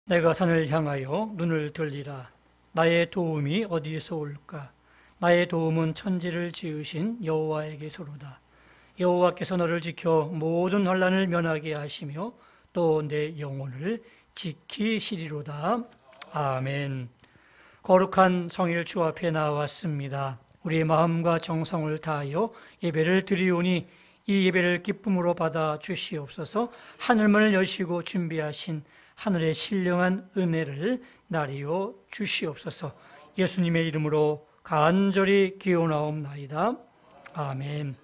내가 산을 향하여 눈을 들리라. 나의 도움이 어디서 올까? 나의 도움은 천지를 지으신 여호와에게서로다. 여호와께서 너를 지켜 모든 환난을 면하게 하시며 또 내 영혼을 지키시리로다. 아멘. 거룩한 성일 주 앞에 나왔습니다. 우리의 마음과 정성을 다하여 예배를 드리오니 이 예배를 기쁨으로 받아 주시옵소서. 하늘문을 여시고 준비하신 하늘의 신령한 은혜를 나리어 주시옵소서. 예수님의 이름으로 간절히 기원하옵나이다. 아멘.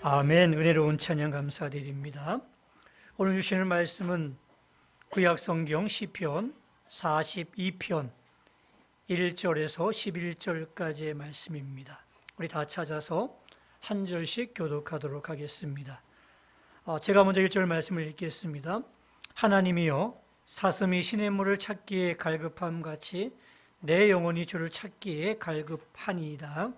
아멘. 은혜로운 찬양 감사드립니다. 오늘 주시는 말씀은 구약성경 시편 42편 1절에서 11절까지의 말씀입니다. 우리 다 찾아서 한 절씩 교독하도록 하겠습니다. 제가 먼저 1절 말씀을 읽겠습니다. 하나님이여, 사슴이 시냇물을 찾기에 갈급함 같이 내 영혼이 주를 찾기에 갈급하니이다.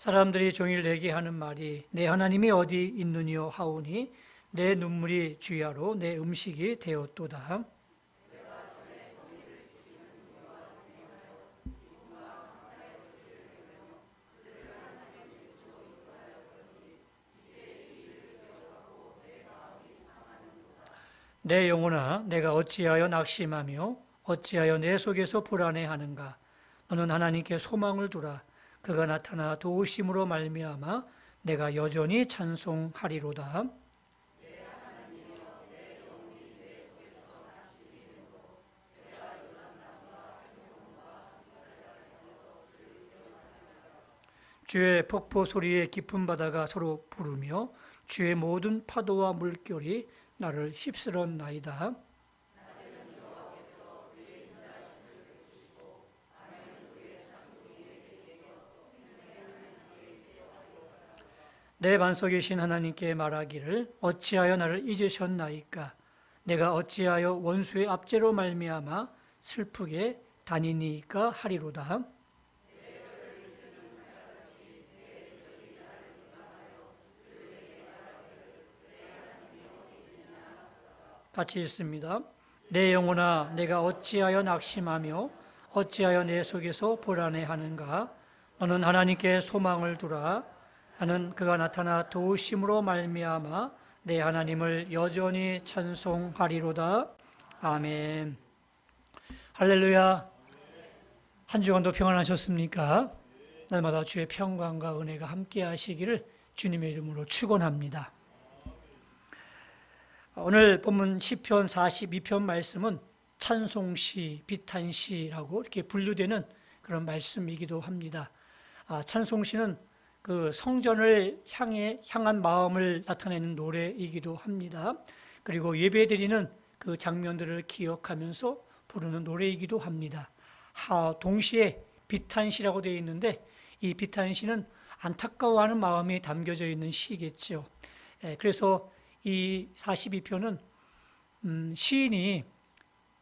사람들이 종일 내게 하는 말이 내 하나님이 어디 있느뇨 하오니 내 눈물이 주야로 내 음식이 되었도다. 내 영혼아 내가 어찌하여 낙심하며 어찌하여 내 속에서 불안해하는가. 너는 하나님께 소망을 두라. 그가 나타나 도우심으로 말미암아 내가 여전히 찬송하리로다. 주의 폭포 소리에 깊은 바다가 서로 부르며 주의 모든 파도와 물결이 나를 휩쓸었나이다. 내 반석이신 하나님께 말하기를 어찌하여 나를 잊으셨나이까. 내가 어찌하여 원수의 압제로 말미암아 슬프게 다니니까 하리로다. 같이 읽습니다. 내 영혼아 내가 어찌하여 낙심하며 어찌하여 내 속에서 불안해하는가. 너는 하나님께 소망을 두라. 나는 그가 나타나 도우심으로 말미암아 내 하나님을 여전히 찬송하리로다. 아멘. 할렐루야. 한 주간도 평안하셨습니까? 날마다 주의 평강과 은혜가 함께 하시기를 주님의 이름으로 축원합니다. 오늘 본문 시편 42편 말씀은 찬송시, 비탄시라고 이렇게 분류되는 그런 말씀이기도 합니다. 찬송시는 그 성전을 향한 마음을 나타내는 노래이기도 합니다. 그리고 예배드리는 그 장면들을 기억하면서 부르는 노래이기도 합니다. 동시에 비탄시라고 되어 있는데 이 비탄시는 안타까워하는 마음이 담겨져 있는 시겠죠. 그래서 이 42편은 시인이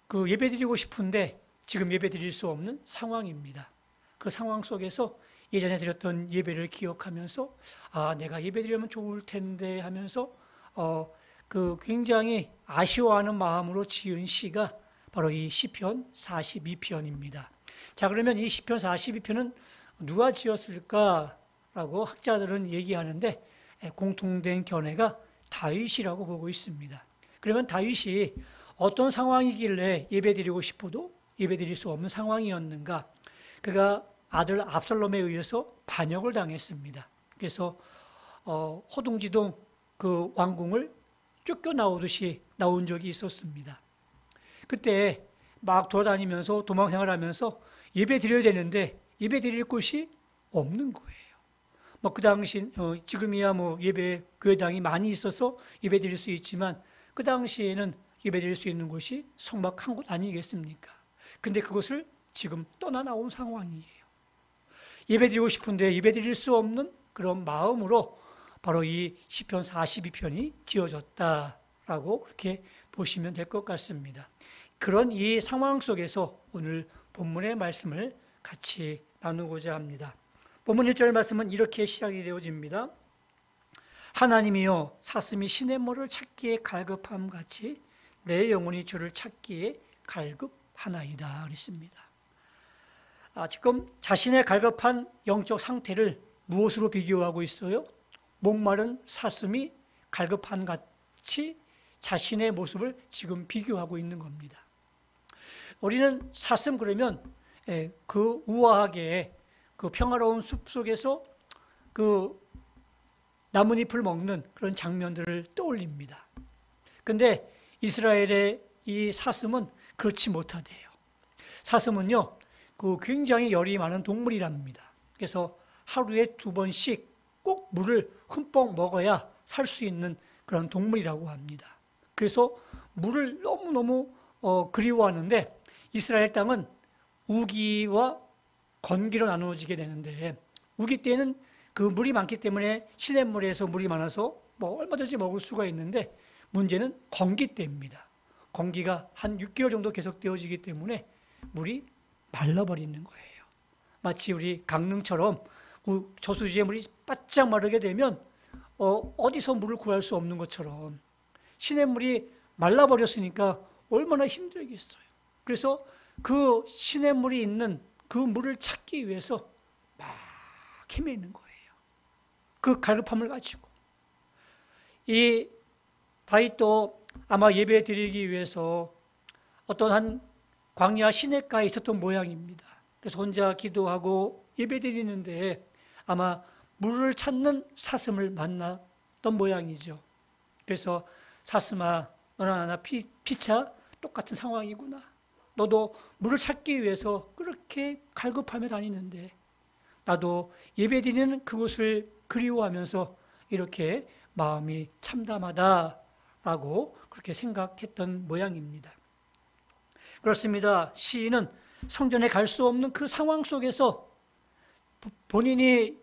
그 예배드리고 싶은데 지금 예배드릴 수 없는 상황입니다. 그 상황 속에서 예전에 드렸던 예배를 기억하면서 내가 예배드리면 좋을 텐데 하면서 그 굉장히 아쉬워하는 마음으로 지은 시가 바로 이 시편 42편입니다. 자, 그러면 이 시편 42편은 누가 지었을까라고 학자들은 얘기하는데 공통된 견해가 다윗이라고 보고 있습니다. 그러면 다윗이 어떤 상황이길래 예배드리고 싶어도 예배드릴 수 없는 상황이었는가? 그가 아들 압살롬에 의해서 반역을 당했습니다. 그래서 호둥지둥 그 왕궁을 쫓겨나오듯이 나온 적이 있었습니다. 그때 막 돌아다니면서 도망생활하면서 예배드려야 되는데 예배드릴 곳이 없는 거예요. 그 당시 지금이야 예배 교회당이 많이 있어서 예배드릴 수 있지만 그 당시에는 예배드릴 수 있는 곳이 성막 한 곳 아니겠습니까? 근데 그것을 지금 떠나 나온 상황이에요. 예배드리고 싶은데 예배드릴 수 없는 그런 마음으로 바로 이 시편 42편이 지어졌다라고 그렇게 보시면 될 것 같습니다. 그런 이 상황 속에서 오늘 본문의 말씀을 같이 나누고자 합니다. 본문 1절 말씀은 이렇게 시작이 되어집니다. 하나님이여 사슴이 시냇물을 찾기에 갈급함 같이 내 영혼이 주를 찾기에 갈급하나이다 그랬습니다. 지금 자신의 갈급한 영적 상태를 무엇으로 비교하고 있어요? 목마른 사슴이 갈급한 같이 자신의 모습을 지금 비교하고 있는 겁니다. 우리는 사슴 그러면 그 우아하게 그 평화로운 숲 속에서 그 나뭇잎을 먹는 그런 장면들을 떠올립니다. 근데 이스라엘의 이 사슴은 그렇지 못하대요. 사슴은요, 그 굉장히 열이 많은 동물이랍니다. 그래서 하루에 2번씩 꼭 물을 흠뻑 먹어야 살 수 있는 그런 동물이라고 합니다. 그래서 물을 너무너무 그리워하는데 이스라엘 땅은 우기와 건기로 나누어지게 되는데 우기 때는 그 물이 많기 때문에 시냇물에서 물이 많아서 얼마든지 먹을 수가 있는데 문제는 건기 때입니다. 건기가 한 6개월 정도 계속되어지기 때문에 물이 말라버리는 거예요. 마치 우리 강릉처럼 저수지의 물이 바짝 마르게 되면 어디서 물을 구할 수 없는 것처럼 시냇물이 말라버렸으니까 얼마나 힘들겠어요. 그래서 그 시냇물이 있는 그 물을 찾기 위해서 막 헤매는 거예요. 그 갈급함을 가지고. 이 다윗도 아마 예배 드리기 위해서 어떤 한 광야 시냇가에 있었던 모양입니다. 그래서 혼자 기도하고 예배 드리는데 아마 물을 찾는 사슴을 만났던 모양이죠. 그래서 사슴아, 너나 나나 피차 똑같은 상황이구나. 너도 물을 찾기 위해서 그렇게 갈급하며 다니는데 나도 예배드리는 그곳을 그리워하면서 이렇게 마음이 참담하다라고 그렇게 생각했던 모양입니다. 그렇습니다. 시인은 성전에 갈 수 없는 그 상황 속에서 본인이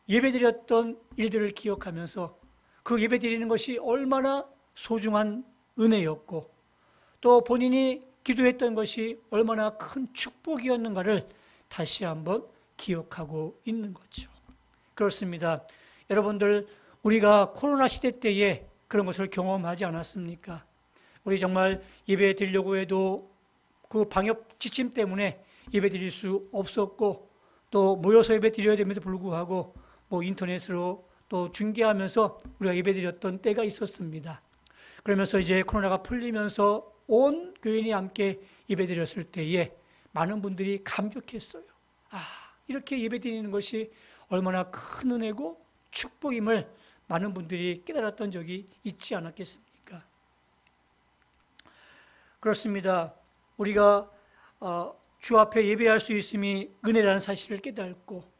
예배드렸던 일들을 기억하면서 그 예배드리는 것이 얼마나 소중한 은혜였고 또 본인이 기도했던 것이 얼마나 큰 축복이었는가를 다시 한번 기억하고 있는 거죠. 그렇습니다. 여러분들 우리가 코로나 시대 때에 그런 것을 경험하지 않았습니까? 우리 정말 예배 드리려고 해도 그 방역 지침 때문에 예배 드릴 수 없었고 또 모여서 예배 드려야 됨에도 불구하고 인터넷으로 또 중계하면서 우리가 예배 드렸던 때가 있었습니다. 그러면서 이제 코로나가 풀리면서 온 교인이 함께 예배 드렸을 때에 많은 분들이 감격했어요. 이렇게 예배 드리는 것이 얼마나 큰 은혜고 축복임을 많은 분들이 깨달았던 적이 있지 않았겠습니까? 그렇습니다. 우리가 주 앞에 예배할 수 있음이 은혜라는 사실을 깨닫고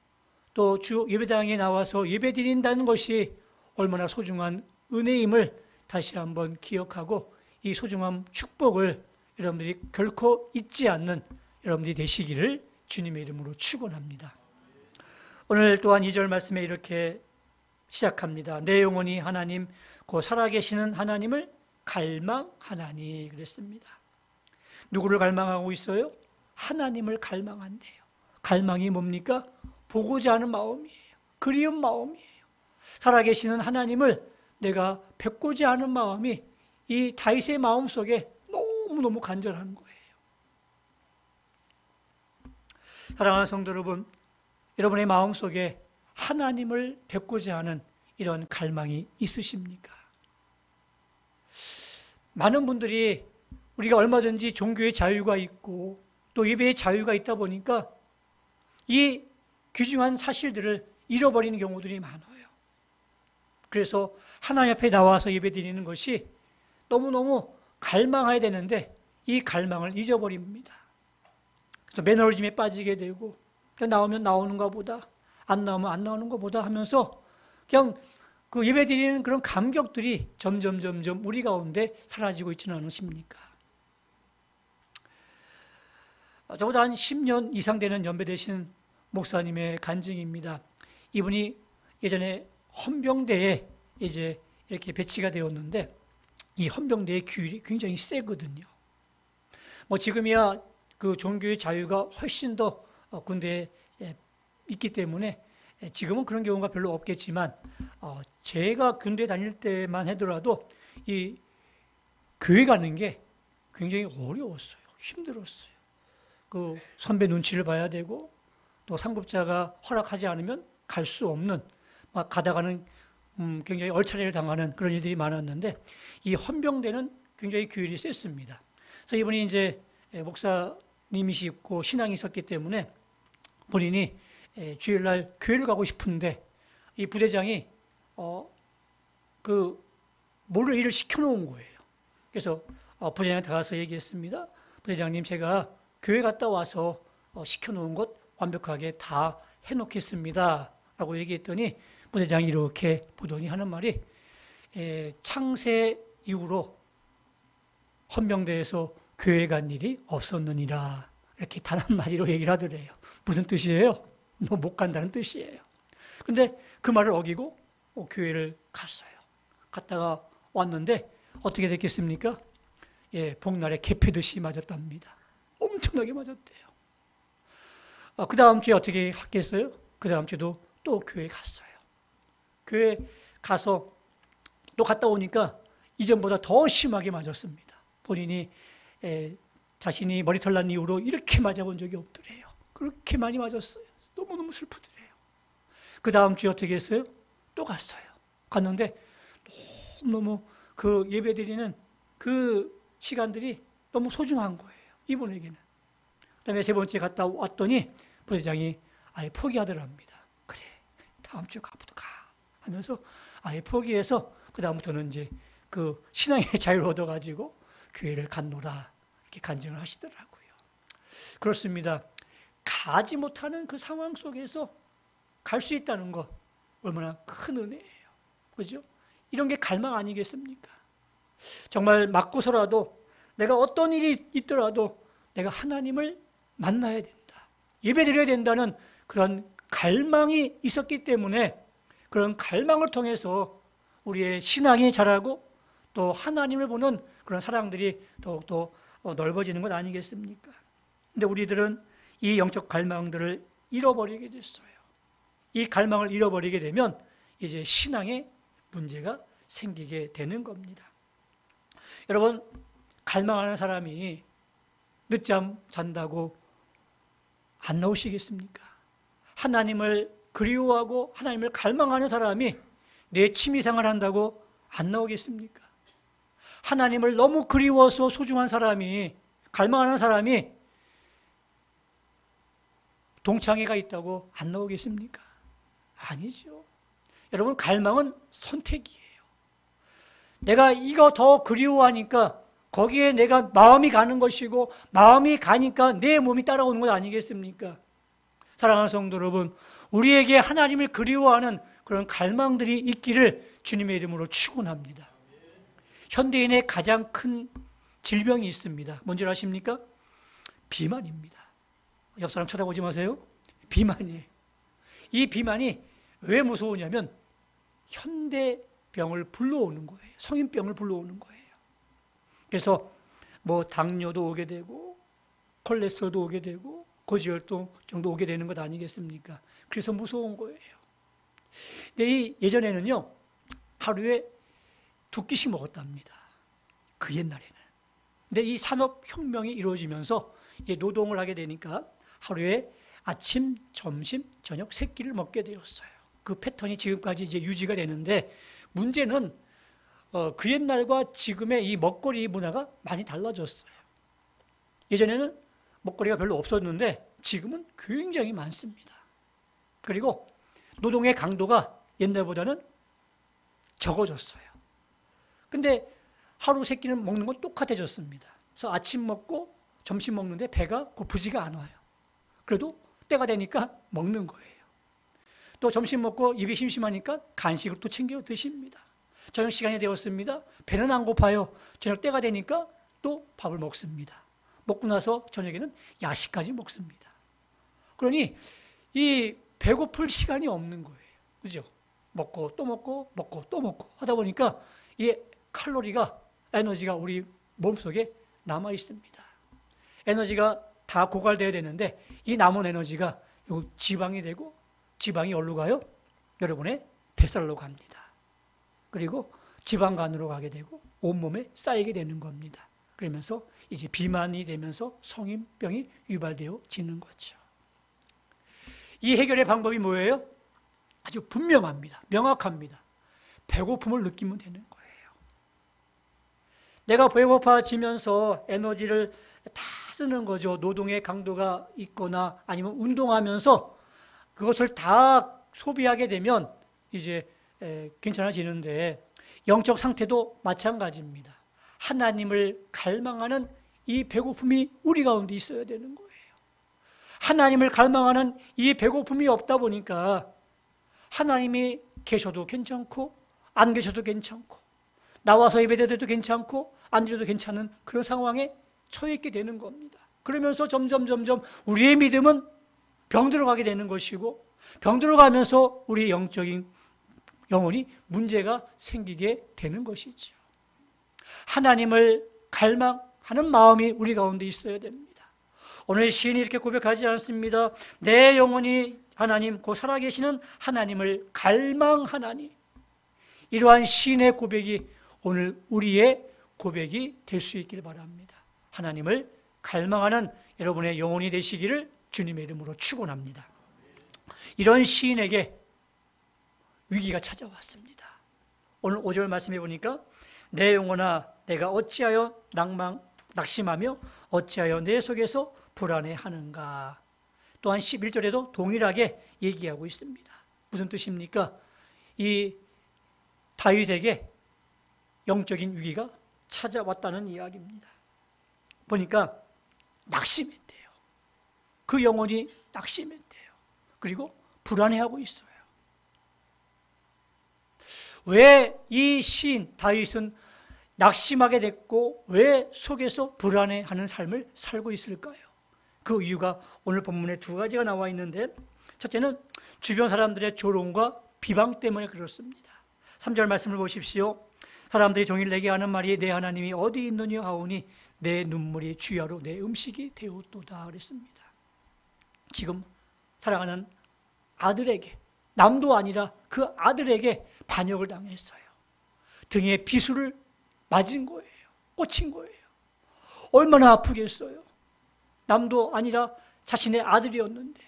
또 주 예배당에 나와서 예배 드린다는 것이 얼마나 소중한 은혜임을 다시 한번 기억하고 이 소중한 축복을 여러분들이 결코 잊지 않는 여러분들이 되시기를 주님의 이름으로 축원합니다. 오늘 또한 2절 말씀에 이렇게 시작합니다. 내 영혼이 하나님 곧 살아계시는 하나님을 갈망하나니 그랬습니다. 누구를 갈망하고 있어요? 하나님을 갈망한대요. 갈망이 뭡니까? 보고자 하는 마음이에요. 그리운 마음이에요. 살아계시는 하나님을 내가 뵙고자 하는 마음이 이 다윗의 마음 속에 너무너무 간절한 거예요. 사랑하는 성도 여러분, 여러분의 마음 속에 하나님을 뵙고자 하는 이런 갈망이 있으십니까? 많은 분들이 우리가 얼마든지 종교의 자유가 있고 또 예배의 자유가 있다 보니까 이 귀중한 사실들을 잃어버리는 경우들이 많아요. 그래서 하나님 앞에 나와서 예배드리는 것이 너무너무 갈망해야 되는데 이 갈망을 잊어버립니다. 그래서 매너리즘에 빠지게 되고 나오면 나오는가 보다 안 나오면 안 나오는가 보다 하면서 그냥 그 예배드리는 그런 감격들이 점점 우리 가운데 사라지고 있지는 않으십니까? 저보다 한 10년 이상 되는 연배 되신 목사님의 간증입니다. 이분이 예전에 헌병대에 이제 이렇게 배치가 되었는데 이 헌병대의 규율이 굉장히 세거든요. 지금이야 그 종교의 자유가 훨씬 더 군대에 있기 때문에 지금은 그런 경우가 별로 없겠지만 제가 군대 다닐 때만 하더라도 이 교회 가는 게 굉장히 어려웠어요. 힘들었어요. 그 선배 눈치를 봐야 되고 또 상급자가 허락하지 않으면 갈 수 없는 막 가다가는 굉장히 얼차례를 당하는 그런 일들이 많았는데 이 헌병대는 굉장히 규율이 셌습니다. 그래서 이분이 이제 목사님이시고 신앙이 있었기 때문에 본인이 주일날 교회를 가고 싶은데 이 부대장이 모를 일을 시켜놓은 거예요. 그래서 부대장한테 가서 얘기했습니다. 부대장님, 제가 교회 갔다 와서 시켜놓은 것 완벽하게 다 해놓겠습니다 라고 얘기했더니 부대장이 이렇게 보더니 하는 말이 창세 이후로 헌병대에서 교회 간 일이 없었느니라 이렇게 단 한마디로 얘기를 하더래요. 무슨 뜻이에요? 너 못 간다는 뜻이에요. 근데 그 말을 어기고 교회를 갔어요. 갔다가 왔는데 어떻게 됐겠습니까? 복날에 개패듯이 맞았답니다. 엄청나게 맞았대요. 그 다음 주에 어떻게 했겠어요? 그 다음 주에도 또 교회 갔어요. 교회 가서 또 갔다 오니까 이전보다 더 심하게 맞았습니다. 본인이 자신이 머리털 난 이후로 이렇게 맞아본 적이 없더래요. 그렇게 많이 맞았어요. 너무너무 슬프더래요. 그 다음 주에 어떻게 했어요? 또 갔어요. 갔는데 너무너무 그 예배드리는 그 시간들이 너무 소중한 거예요. 이분에게는. 그 다음에 세 번째 갔다 왔더니 부회장이 아예 포기하더랍니다. 그래, 다음 주에 가 하면서 아예 포기해서 그 다음부터는 이제 그 신앙의 자유를 얻어가지고 교회를 갔노라 이렇게 간증을 하시더라고요. 그렇습니다. 가지 못하는 그 상황 속에서 갈 수 있다는 것 얼마나 큰 은혜예요. 그죠? 이런 게 갈망 아니겠습니까? 정말 맞고서라도 내가 어떤 일이 있더라도 내가 하나님을 만나야 된다. 예배드려야 된다는 그런 갈망이 있었기 때문에 그런 갈망을 통해서 우리의 신앙이 자라고 또 하나님을 보는 그런 사랑들이 더욱더 넓어지는 것 아니겠습니까? 근데 우리들은 이 영적 갈망들을 잃어버리게 됐어요. 이 갈망을 잃어버리게 되면 이제 신앙에 문제가 생기게 되는 겁니다. 여러분, 갈망하는 사람이 늦잠 잔다고 안 나오시겠습니까? 하나님을 그리워하고 하나님을 갈망하는 사람이 내 취미생활 한다고 안 나오겠습니까? 하나님을 너무 그리워서 소중한 사람이, 갈망하는 사람이 동창회가 있다고 안 나오겠습니까? 아니죠. 여러분, 갈망은 선택이에요. 내가 이거 더 그리워하니까 거기에 내가 마음이 가는 것이고 마음이 가니까 내 몸이 따라오는 것 아니겠습니까? 사랑하는 성도 여러분, 우리에게 하나님을 그리워하는 그런 갈망들이 있기를 주님의 이름으로 축원합니다. 현대인의 가장 큰 질병이 있습니다. 뭔지 아십니까? 비만입니다. 옆 사람 쳐다보지 마세요. 비만이에요. 이 비만이 왜 무서우냐면 현대병을 불러오는 거예요. 성인병을 불러오는 거예요. 그래서 뭐 당뇨도 오게 되고 콜레스테롤도 오게 되고 고지혈증 정도 오게 되는 것 아니겠습니까? 그래서 무서운 거예요. 근데 예전에는요, 하루에 2끼씩 먹었답니다. 그 옛날에는. 근데 이 산업혁명이 이루어지면서 이제 노동을 하게 되니까 하루에 아침, 점심, 저녁 3끼를 먹게 되었어요. 그 패턴이 지금까지 이제 유지가 되는데 문제는 그 옛날과 지금의 이 먹거리 문화가 많이 달라졌어요. 예전에는 먹거리가 별로 없었는데 지금은 굉장히 많습니다. 그리고 노동의 강도가 옛날보다는 적어졌어요. 근데 하루 3끼는 먹는 건 똑같아졌습니다. 그래서 아침 먹고 점심 먹는데 배가 고프지가 않아요. 그래도 때가 되니까 먹는 거예요. 또 점심 먹고 입이 심심하니까 간식을 또 챙겨 드십니다. 저녁 시간이 되었습니다. 배는 안 고파요. 저녁 때가 되니까 또 밥을 먹습니다. 먹고 나서 저녁에는 야식까지 먹습니다. 그러니 이 배고플 시간이 없는 거예요. 그죠? 먹고 또 먹고 먹고 또 먹고 하다 보니까 이 칼로리가, 에너지가 우리 몸속에 남아 있습니다. 에너지가 다 고갈돼야 되는데 이 남은 에너지가 지방이 되고, 지방이 어디로 가요? 여러분의 뱃살로 갑니다. 그리고 지방간으로 가게 되고 온몸에 쌓이게 되는 겁니다. 그러면서 이제 비만이 되면서 성인병이 유발되어지는 거죠. 이 해결의 방법이 뭐예요? 아주 분명합니다. 명확합니다. 배고픔을 느끼면 되는 거예요. 내가 배고파지면서 에너지를 다 쓰는 거죠. 노동의 강도가 있거나 아니면 운동하면서 그것을 다 소비하게 되면 이제 괜찮아지는데 영적 상태도 마찬가지입니다. 하나님을 갈망하는 이 배고픔이 우리 가운데 있어야 되는 거예요. 하나님을 갈망하는 이 배고픔이 없다 보니까 하나님이 계셔도 괜찮고 안 계셔도 괜찮고 나와서 예배드려도 괜찮고 안 드려도 괜찮은 그런 상황에 처해 있게 되는 겁니다. 그러면서 점점 우리의 믿음은 병들어가게 되는 것이고 병들어가면서 우리의 영혼이 문제가 생기게 되는 것이죠. 하나님을 갈망하는 마음이 우리 가운데 있어야 됩니다. 오늘 시인이 이렇게 고백하지 않습니다. 내 영혼이 하나님, 곧 살아계시는 하나님을 갈망하나니. 이러한 시인의 고백이 오늘 우리의 고백이 될 수 있기를 바랍니다. 하나님을 갈망하는 여러분의 영혼이 되시기를 주님의 이름으로 축원합니다. 이런 시인에게 위기가 찾아왔습니다. 오늘 5절 말씀해 보니까 내 영혼아 내가 어찌하여 낙심하며 어찌하여 내 속에서 불안해하는가. 또한 11절에도 동일하게 얘기하고 있습니다. 무슨 뜻입니까? 이 다윗에게 영적인 위기가 찾아왔다는 이야기입니다. 보니까 낙심했대요. 그 영혼이 낙심했대요. 그리고 불안해하고 있어요. 왜 이 시인 다윗은 낙심하게 됐고 왜 속에서 불안해하는 삶을 살고 있을까요? 그 이유가 오늘 본문에 두 가지가 나와 있는데, 첫째는 주변 사람들의 조롱과 비방 때문에 그렇습니다. 3절 말씀을 보십시오. 사람들이 종일 내게 하는 말이 내 하나님이 어디 있느냐 하오니 내 눈물이 주야로 내 음식이 되었도다 그랬습니다. 지금 사랑하는 아들에게, 남도 아니라 그 아들에게 반역을 당했어요. 등에 비수를 맞은 거예요. 꽂힌 거예요. 얼마나 아프겠어요. 남도 아니라 자신의 아들이었는데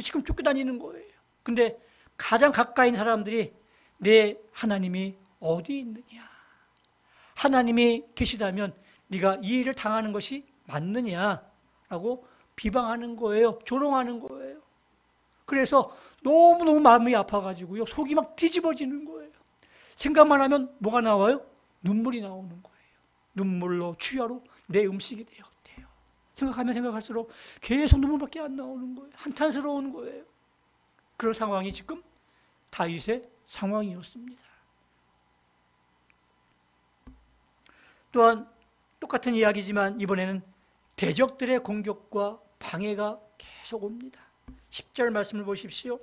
지금 쫓겨다니는 거예요. 근데 가장 가까이 있는 사람들이 내 하나님이 어디 있느냐, 하나님이 계시다면 네가 이 일을 당하는 것이 맞느냐라고 비방하는 거예요. 조롱하는 거예요. 그래서 너무너무 마음이 아파가지고요, 속이 막 뒤집어지는 거예요. 생각만 하면 뭐가 나와요? 눈물이 나오는 거예요. 눈물로 주야로 내 음식이 되었대요. 생각하면 생각할수록 계속 눈물밖에 안 나오는 거예요. 한탄스러운 거예요. 그런 상황이 지금 다윗의 상황이었습니다. 또한 똑같은 이야기지만 이번에는 대적들의 공격과 방해가 계속 옵니다. 10절 말씀을 보십시오.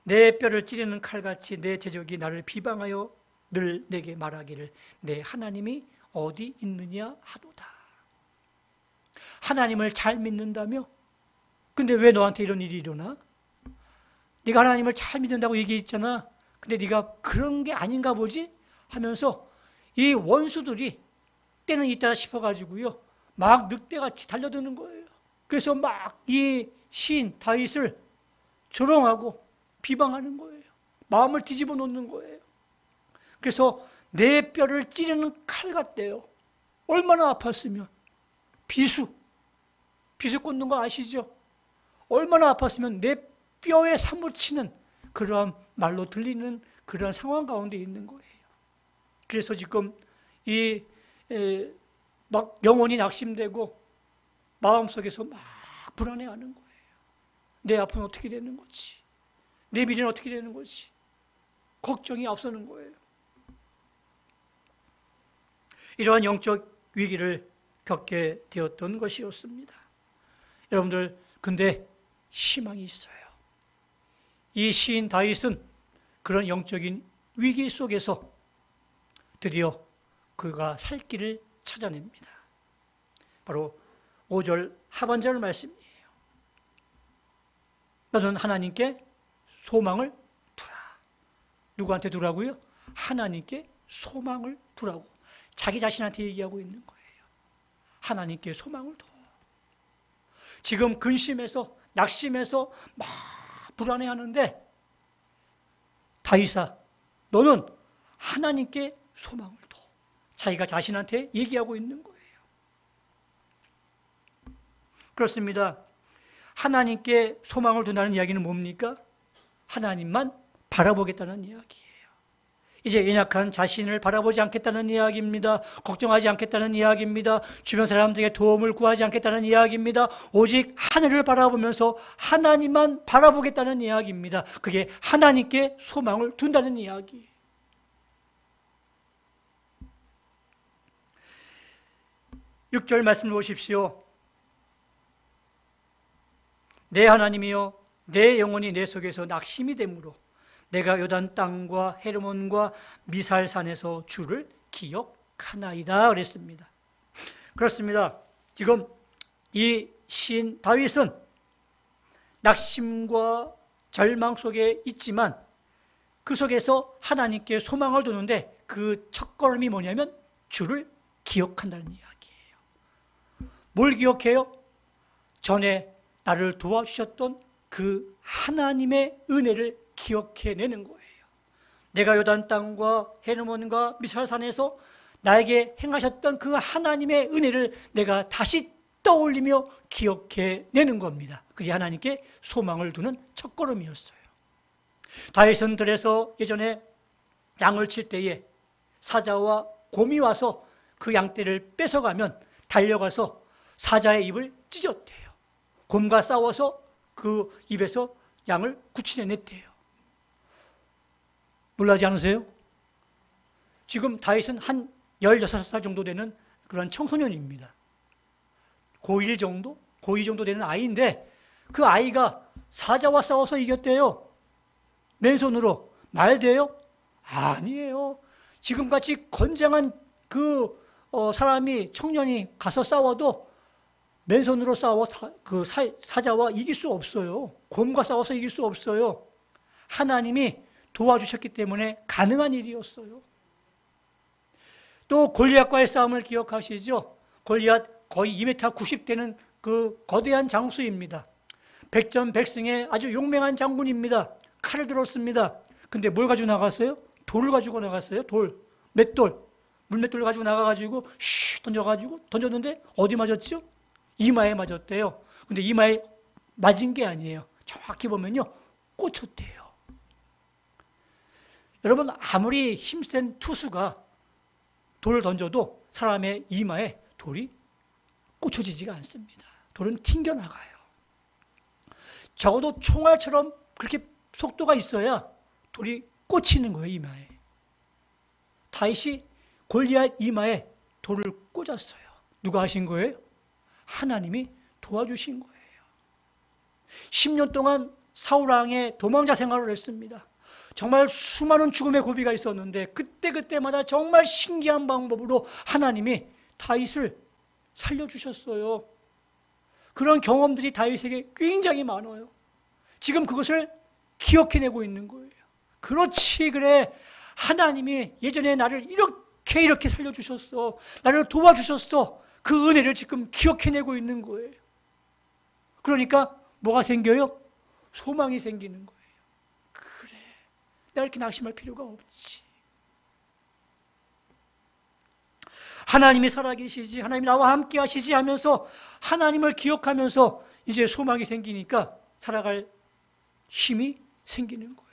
내 뼈를 찌르는 칼같이 내 대적이 나를 비방하여 늘 내게 말하기를 내 하나님이 어디 있느냐 하도다. 하나님을 잘 믿는다며? 근데 왜 너한테 이런 일이 일어나? 네가 하나님을 잘 믿는다고 얘기했잖아. 근데 네가 그런 게 아닌가 보지? 하면서 이 원수들이 때는 있다 싶어가지고요, 막 늑대같이 달려드는 거예요. 그래서 막 이 시인 다윗을 조롱하고 비방하는 거예요. 마음을 뒤집어 놓는 거예요. 그래서 내 뼈를 찌르는 칼 같대요. 얼마나 아팠으면. 비수 꽂는 거 아시죠? 얼마나 아팠으면 내 뼈에 사무치는 그러한 말로 들리는 그러한 상황 가운데 있는 거예요. 그래서 지금 막 영혼이 낙심되고 마음속에서 막 불안해하는 거예요. 내 앞은 어떻게 되는 거지? 내 미래는 어떻게 되는 거지? 걱정이 앞서는 거예요. 이러한 영적 위기를 겪게 되었던 것이었습니다. 여러분들, 근데 희망이 있어요. 이 시인 다윗은 그런 영적인 위기 속에서 드디어 그가 살 길을 찾아냅니다. 바로 5절 하반절 말씀이에요. 너는 하나님께 소망을 두라. 누구한테 두라고요? 하나님께 소망을 두라고 자기 자신한테 얘기하고 있는 거예요. 하나님께 소망을 둬. 지금 근심해서 낙심해서 막 불안해하는데 다윗아, 너는 하나님께 소망을 둬. 자기가 자신한테 얘기하고 있는 거예요. 그렇습니다. 하나님께 소망을 둔다는 이야기는 뭡니까? 하나님만 바라보겠다는 이야기예요. 이제 연약한 자신을 바라보지 않겠다는 이야기입니다. 걱정하지 않겠다는 이야기입니다. 주변 사람들에게 도움을 구하지 않겠다는 이야기입니다. 오직 하늘을 바라보면서 하나님만 바라보겠다는 이야기입니다. 그게 하나님께 소망을 둔다는 이야기예요. 육 절 말씀을 보십시오. 내 하나님이여, 내 영혼이 내 속에서 낙심이 되므로 내가 요단 땅과 헤르몬과 미살산에서 주를 기억하나이다 그랬습니다. 그렇습니다. 지금 이 시인 다윗은 낙심과 절망 속에 있지만 그 속에서 하나님께 소망을 두는데 그 첫걸음이 뭐냐면 주를 기억한다는 이야기예요. 뭘 기억해요? 전에 나를 도와주셨던 그 하나님의 은혜를 기억해내는 거예요. 내가 요단 땅과 헤르몬과 미살산에서 나에게 행하셨던 그 하나님의 은혜를 내가 다시 떠올리며 기억해내는 겁니다. 그게 하나님께 소망을 두는 첫걸음이었어요. 다윗은 들에서 예전에 양을 칠 때에 사자와 곰이 와서 그 양떼를 뺏어가면 달려가서 사자의 입을 찢었대요. 곰과 싸워서 그 입에서 양을 구출해냈대요. 놀라지 않으세요? 지금 다윗은 한 16살 정도 되는 그런 청소년입니다. 고1 정도? 고2 정도 되는 아이인데 그 아이가 사자와 싸워서 이겼대요. 맨손으로. 말 돼요? 아니에요. 지금같이 건장한 그 사람이, 청년이 가서 싸워도 맨손으로 싸워 그 사자와 이길 수 없어요. 곰과 싸워서 이길 수 없어요. 하나님이 도와주셨기 때문에 가능한 일이었어요. 또 골리앗과의 싸움을 기억하시죠? 골리앗 거의 2m 90 되는 그 거대한 장수입니다. 백전백승의 아주 용맹한 장군입니다. 칼을 들었습니다. 근데 뭘 가지고 나갔어요? 돌을 가지고 나갔어요. 돌, 맷돌, 물맷돌을 가지고 나가가지고 던졌는데 어디 맞았죠? 이마에 맞았대요. 근데 이마에 맞은 게 아니에요. 정확히 보면요, 꽂혔대요. 여러분, 아무리 힘센 투수가 돌을 던져도 사람의 이마에 돌이 꽂혀지지가 않습니다. 돌은 튕겨나가요. 적어도 총알처럼 그렇게 속도가 있어야 돌이 꽂히는 거예요, 이마에. 다윗이 골리앗 이마에 돌을 꽂았어요. 누가 하신 거예요? 하나님이 도와주신 거예요. 10년 동안 사울왕의 도망자 생활을 했습니다. 정말 수많은 죽음의 고비가 있었는데 그때마다 정말 신기한 방법으로 하나님이 다윗을 살려주셨어요. 그런 경험들이 다윗에게 굉장히 많아요. 지금 그것을 기억해내고 있는 거예요. 그렇지, 그래. 하나님이 예전에 나를 이렇게 살려주셨어. 나를 도와주셨어. 그 은혜를 지금 기억해내고 있는 거예요. 그러니까 뭐가 생겨요? 소망이 생기는 거예요. 그래, 내가 이렇게 낙심할 필요가 없지. 하나님이 살아계시지, 하나님이 나와 함께 하시지 하면서 하나님을 기억하면서 이제 소망이 생기니까 살아갈 힘이 생기는 거예요.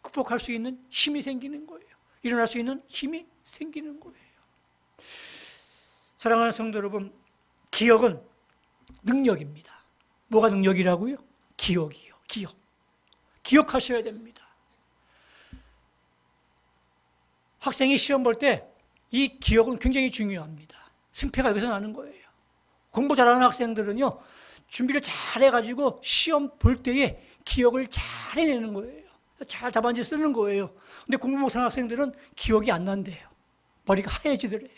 극복할 수 있는 힘이 생기는 거예요. 일어날 수 있는 힘이 생기는 거예요. 사랑하는 성도 여러분, 기억은 능력입니다. 뭐가 능력이라고요? 기억이요. 기억. 기억하셔야 됩니다. 학생이 시험 볼 때 이 기억은 굉장히 중요합니다. 승패가 여기서 나는 거예요. 공부 잘하는 학생들은요, 준비를 잘 해가지고 시험 볼 때에 기억을 잘 해내는 거예요. 잘 답안지 쓰는 거예요. 근데 공부 못하는 학생들은 기억이 안 난대요. 머리가 하얘지더래요.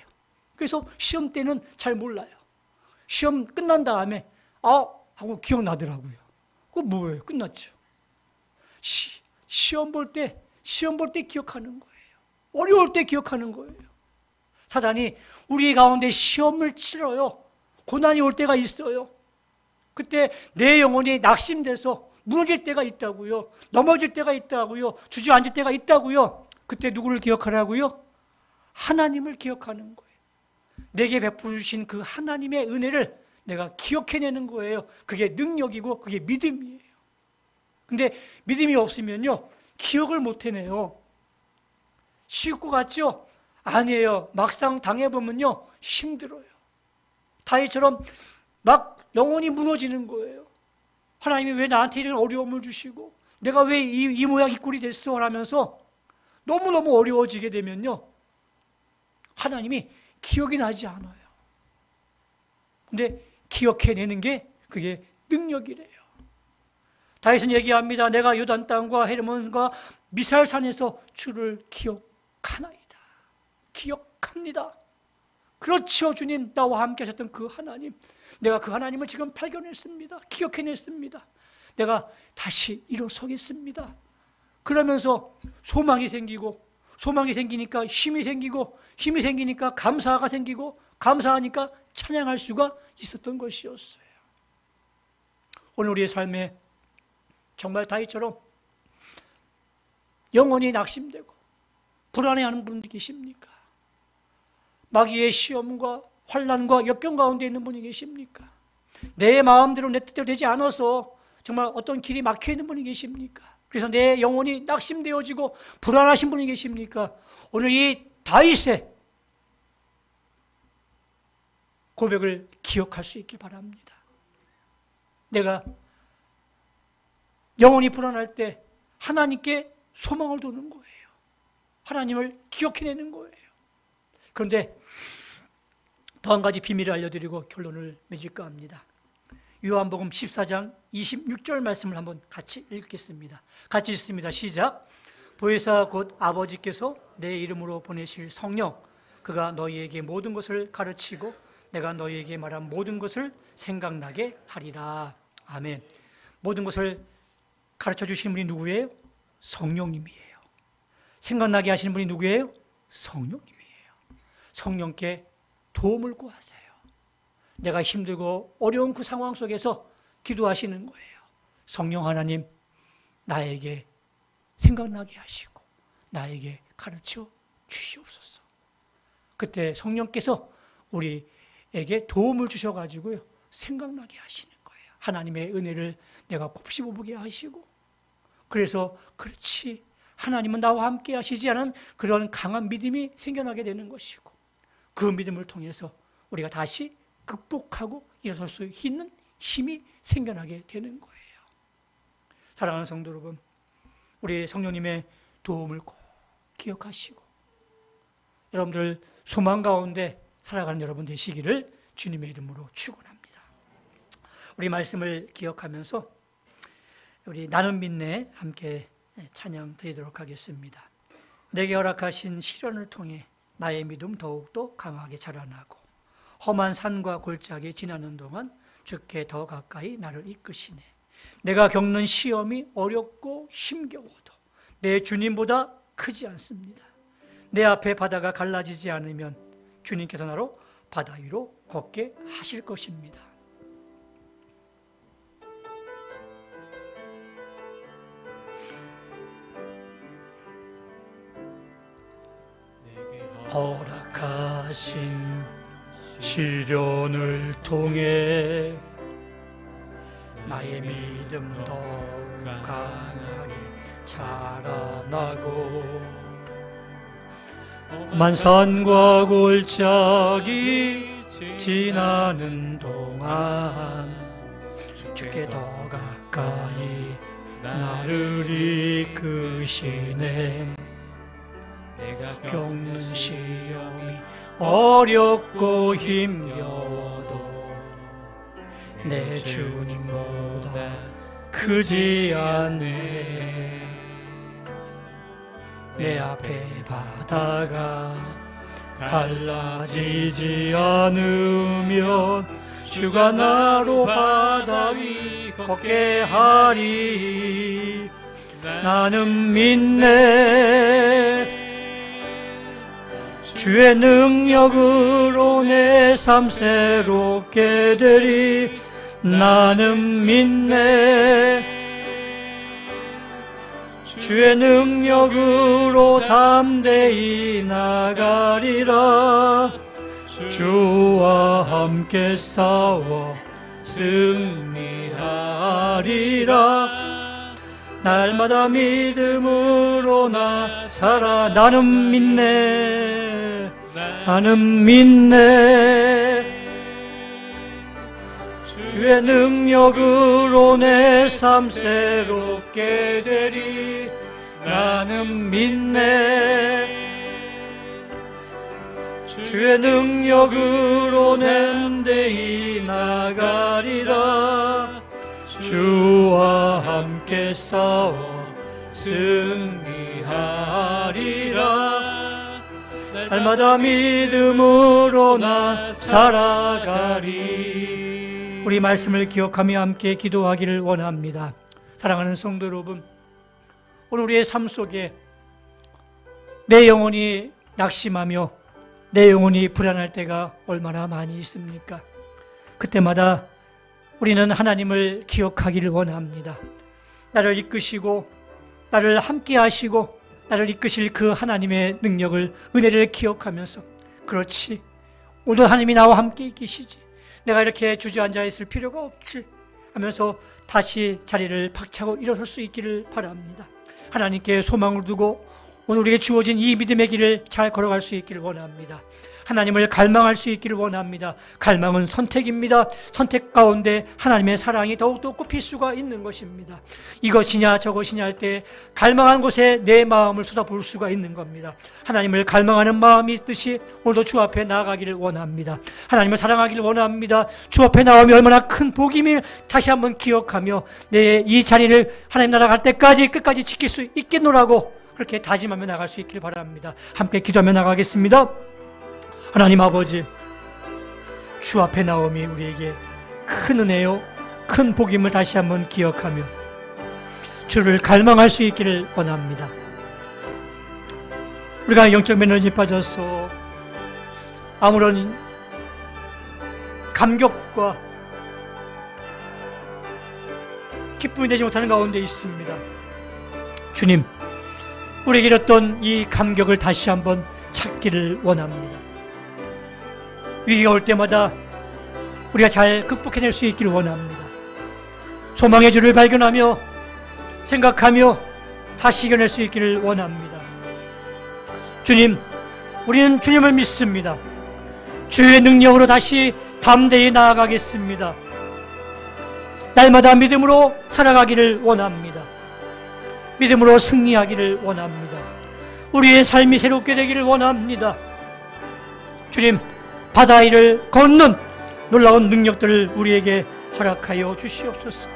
그래서 시험 때는 잘 몰라요. 시험 끝난 다음에 하고 기억나더라고요. 그거 뭐예요? 끝났죠. 시험 볼 때 기억하는 거예요. 어려울 때 기억하는 거예요. 사단이 우리 가운데 시험을 치러요. 고난이 올 때가 있어요. 그때 내 영혼이 낙심돼서 무너질 때가 있다고요. 넘어질 때가 있다고요. 주저앉을 때가 있다고요. 그때 누구를 기억하라고요? 하나님을 기억하는 거예요. 내게 베풀어 주신 그 하나님의 은혜를 내가 기억해내는 거예요. 그게 능력이고 그게 믿음이에요. 근데 믿음이 없으면요, 기억을 못 해내요. 쉬울 것 같죠? 아니에요. 막상 당해보면요, 힘들어요. 다윗처럼 막 영혼이 무너지는 거예요. 하나님이 왜 나한테 이런 어려움을 주시고 내가 왜 이 모양 이 꼴이 됐어? 하면서 너무너무 어려워지게 되면요, 하나님이 기억이 나지 않아요. 근데 기억해내는 게 그게 능력이래요. 다윗은 얘기합니다. 내가 요단 땅과 헤르몬과 미살산에서 주를 기억하나이다. 기억합니다. 그렇죠, 주님. 나와 함께 하셨던 그 하나님. 내가 그 하나님을 지금 발견했습니다. 기억해냈습니다. 내가 다시 일어서겠습니다. 그러면서 소망이 생기고, 소망이 생기니까 힘이 생기고, 힘이 생기니까 감사가 생기고, 감사하니까 찬양할 수가 있었던 것이었어요. 오늘 우리의 삶에 정말 다윗처럼 영혼이 낙심되고 불안해하는 분들이 계십니까? 마귀의 시험과 환난과 역경 가운데 있는 분이 계십니까? 내 마음대로 내 뜻대로 되지 않아서 정말 어떤 길이 막혀 있는 분이 계십니까? 그래서 내 영혼이 낙심되어지고 불안하신 분이 계십니까? 오늘 이 다윗의 고백을 기억할 수 있길 바랍니다. 내가 영혼이 불안할 때 하나님께 소망을 두는 거예요. 하나님을 기억해내는 거예요. 그런데 더 한 가지 비밀을 알려드리고 결론을 맺을까 합니다. 요한복음 14장 26절 말씀을 한번 같이 읽겠습니다. 같이 읽습니다. 시작. 보혜사 곧 아버지께서 내 이름으로 보내실 성령, 그가 너희에게 모든 것을 가르치고 내가 너희에게 말한 모든 것을 생각나게 하리라. 아멘. 모든 것을 가르쳐 주시는 분이 누구예요? 성령님이에요. 생각나게 하시는 분이 누구예요? 성령님이에요. 성령께 도움을 구하세요. 내가 힘들고 어려운 그 상황 속에서 기도하시는 거예요. 성령 하나님, 나에게 생각나게 하시고 나에게 가르쳐 주시옵소서. 그때 성령께서 우리에게 도움을 주셔가지고요, 생각나게 하시는 거예요. 하나님의 은혜를 내가 곱씹어 보게 하시고, 그래서 그렇지, 하나님은 나와 함께 하시지 않은 그런 강한 믿음이 생겨나게 되는 것이고, 그 믿음을 통해서 우리가 다시 극복하고 일어설 수 있는 힘이 생겨나게 되는 거예요. 사랑하는 성도 여러분, 우리 성령님의 도움을 꼭 기억하시고 여러분들 소망 가운데 살아가는 여러분 되시기를 주님의 이름으로 축원합니다. 우리 말씀을 기억하면서 우리 나는 믿네 함께 찬양 드리도록 하겠습니다. 내게 허락하신 시련을 통해 나의 믿음 더욱더 강하게 자라나고 험한 산과 골짜기 지나는 동안 주께 더 가까이 나를 이끄시네. 내가 겪는 시험이 어렵고 힘겨워도 내 주님보다 크지 않습니다. 내 앞에 바다가 갈라지지 않으면 주님께서 나로 바다 위로 걷게 하실 것입니다. 허락하신 시련을 통해 나의 믿음 더 강하게 자라나고 만산과 골짜기 지나는 동안 주께 더 가까이 나를 이끄시네. 내가 겪는 시험이 어렵고 힘겨워도 내 주님보다 크지 않네. 내 앞에 바다가 갈라지지 않으면 주가 나로 바다 위 걷게 하리. 나는 믿네. 주의 능력으로 내 삶 새롭게 되리. 나는 믿네. 주의 능력으로 담대히 나가리라. 주와 함께 싸워 승리하리라. 날마다 믿음으로 나 살아. 나는 믿네. 나는 믿네. 주의 능력으로 내 삶 새롭게 되리. 나는 믿네. 주의 능력으로 담대히 나가리라. 주와 함께 싸워 승리하리라. 날마다 믿음으로 나 살아가리. 우리 말씀을 기억하며 함께 기도하기를 원합니다. 사랑하는 성도 여러분, 오늘 우리의 삶 속에 내 영혼이 낙심하며 내 영혼이 불안할 때가 얼마나 많이 있습니까? 그때마다 우리는 하나님을 기억하기를 원합니다. 나를 이끄시고 나를 함께 하시고 나를 이끄실 그 하나님의 능력을, 은혜를 기억하면서, 그렇지, 오늘 하나님이 나와 함께 계시지, 내가 이렇게 주저앉아 있을 필요가 없지 하면서 다시 자리를 박차고 일어설 수 있기를 바랍니다. 하나님께 소망을 두고 오늘 우리에게 주어진 이 믿음의 길을 잘 걸어갈 수 있기를 원합니다. 하나님을 갈망할 수 있기를 원합니다. 갈망은 선택입니다. 선택 가운데 하나님의 사랑이 더욱더 꼽힐 수가 있는 것입니다. 이것이냐 저것이냐 할 때 갈망한 곳에 내 마음을 쏟아부을 수가 있는 겁니다. 하나님을 갈망하는 마음이 있듯이 오늘도 주 앞에 나아가기를 원합니다. 하나님을 사랑하기를 원합니다. 주 앞에 나오면 얼마나 큰 복임을 다시 한번 기억하며 내 이 자리를 하나님 나라 갈 때까지 끝까지 지킬 수 있겠노라고 그렇게 다짐하며 나갈 수 있기를 바랍니다. 함께 기도하며 나가겠습니다. 하나님 아버지, 주 앞에 나옴이 우리에게 큰 은혜요, 큰 복임을 다시 한번 기억하며 주를 갈망할 수 있기를 원합니다. 우리가 영적 에너지에 빠져서 아무런 감격과 기쁨이 되지 못하는 가운데 있습니다. 주님, 우리에게 잃었던 이 감격을 다시 한번 찾기를 원합니다. 위기가 올 때마다 우리가 잘 극복해낼 수 있기를 원합니다. 소망의 주를 발견하며 생각하며 다시 이겨낼 수 있기를 원합니다. 주님, 우리는 주님을 믿습니다. 주의 능력으로 다시 담대히 나아가겠습니다. 날마다 믿음으로 살아가기를 원합니다. 믿음으로 승리하기를 원합니다. 우리의 삶이 새롭게 되기를 원합니다. 주님, 바다 위를 걷는 놀라운 능력들을 우리에게 허락하여 주시옵소서.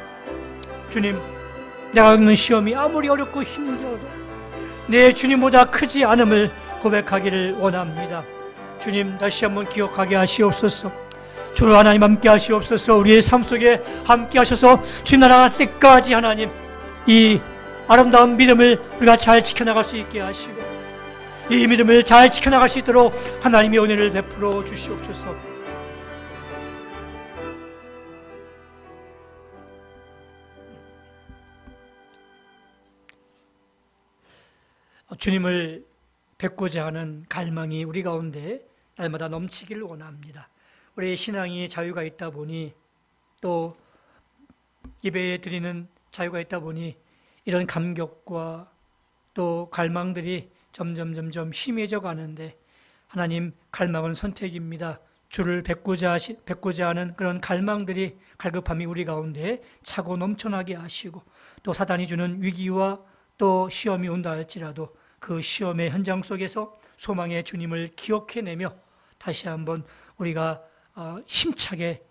주님, 내가 겪는 시험이 아무리 어렵고 힘들어도 내 주님보다 크지 않음을 고백하기를 원합니다. 주님, 다시 한번 기억하게 하시옵소서. 주로 하나님 함께 하시옵소서. 우리의 삶 속에 함께 하셔서 주님 나라 갈 때까지 하나님 이 아름다운 믿음을 우리가 잘 지켜나갈 수 있게 하시고 이 믿음을 잘 지켜나갈 수 있도록 하나님의 은혜를 베풀어 주시옵소서. 주님을 뵙고자 하는 갈망이 우리 가운데 날마다 넘치기를 원합니다. 우리의 신앙이 자유가 있다 보니 또 예배에 드리는 자유가 있다 보니 이런 감격과 또 갈망들이 점점 심해져 가는데, 하나님, 갈망은 선택입니다. 주를 뵙고자 하는 그런 갈망들이, 갈급함이 우리 가운데 차고 넘쳐나게 하시고, 또 사단이 주는 위기와 또 시험이 온다 할지라도 그 시험의 현장 속에서 소망의 주님을 기억해내며 다시 한번 우리가 힘차게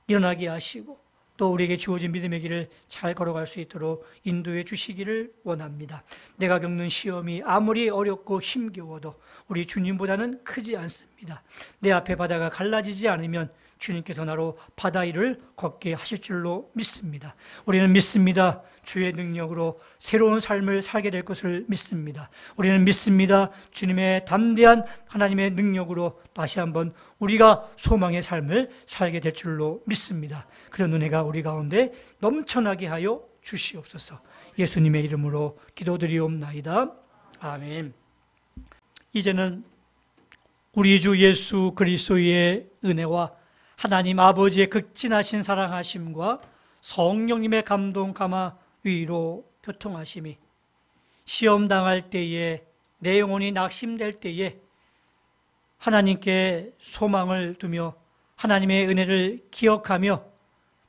일어나게 하시고 또 우리에게 주어진 믿음의 길을 잘 걸어갈 수 있도록 인도해 주시기를 원합니다. 내가 겪는 시험이 아무리 어렵고 힘겨워도 우리 주님보다는 크지 않습니다. 내 앞에 바다가 갈라지지 않으면 주님께서 나로 바다 위를 걷게 하실 줄로 믿습니다. 우리는 믿습니다. 주의 능력으로 새로운 삶을 살게 될 것을 믿습니다. 우리는 믿습니다. 주님의 담대한 하나님의 능력으로 다시 한번 우리가 소망의 삶을 살게 될 줄로 믿습니다. 그런 은혜가 우리 가운데 넘쳐나게 하여 주시옵소서. 예수님의 이름으로 기도드리옵나이다. 아멘. 이제는 우리 주 예수 그리스도의 은혜와 하나님 아버지의 극진하신 사랑하심과 성령님의 감동 감화 위로 교통하심이 시험 당할 때에 내 영혼이 낙심될 때에 하나님께 소망을 두며 하나님의 은혜를 기억하며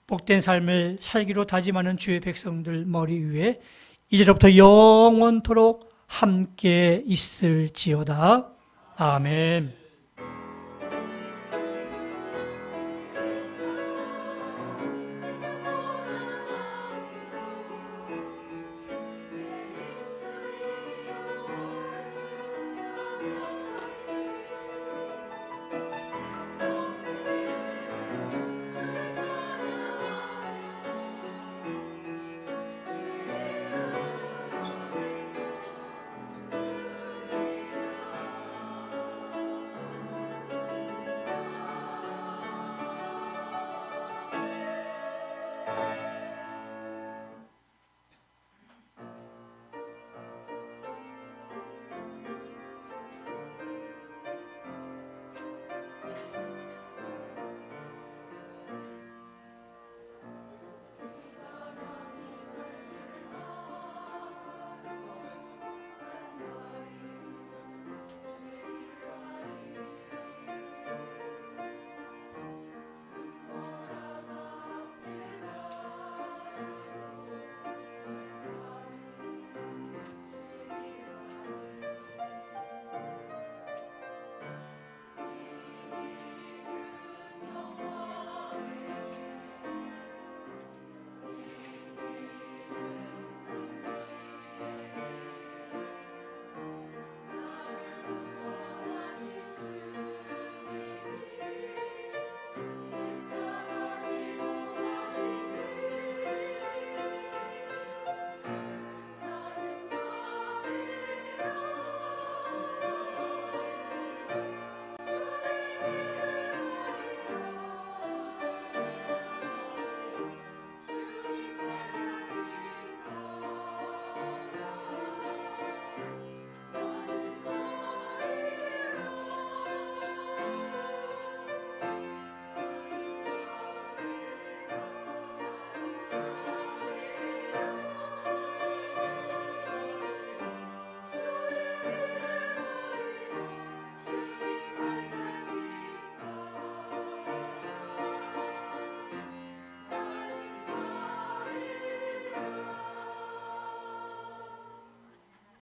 복된 삶을 살기로 다짐하는 주의 백성들 머리 위에 이제로부터 영원토록 함께 있을지어다. 아멘.